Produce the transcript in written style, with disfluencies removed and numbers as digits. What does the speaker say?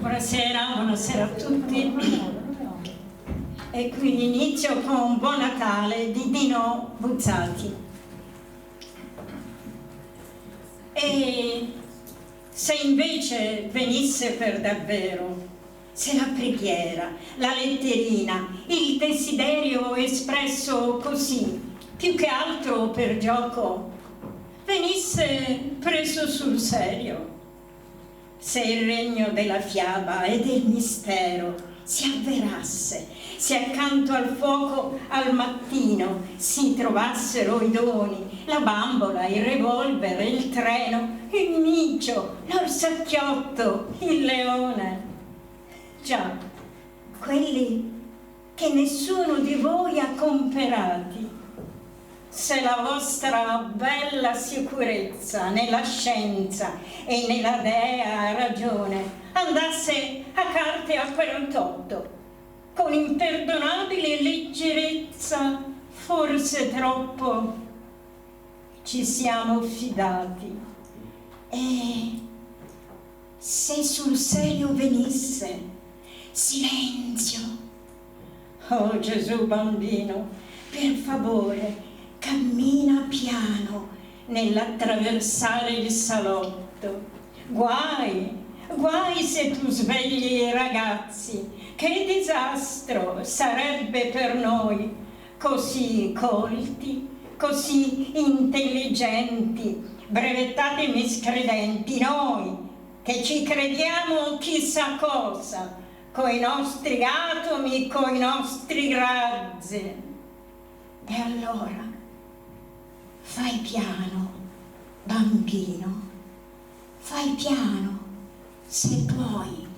Buonasera a tutti. E qui inizio con Buon Natale di Dino Buzzati. E se invece venisse per davvero, se la preghiera, la letterina, il desiderio espresso così, più che altro per gioco, venisse preso sul serio, se il regno della fiaba e del mistero si avverasse, se accanto al fuoco al mattino si trovassero i doni, la bambola, il revolver, il treno, il micio, l'orsacchiotto, il leone. Già, quelli che nessuno di voi ha comperati, se la vostra bella sicurezza nella scienza e nella dea ragione andasse a carte a 48, con imperdonabile leggerezza, forse troppo, ci siamo fidati. E se sul serio venisse, silenzio. Oh Gesù bambino, per favore, cammina piano nell'attraversare il salotto. Guai se tu svegli i ragazzi, che disastro sarebbe per noi, così colti, così intelligenti, brevettati miscredenti, noi che ci crediamo chissà cosa, coi nostri atomi, coi nostri razzi. E allora, fai piano, bambino, fai piano, se puoi.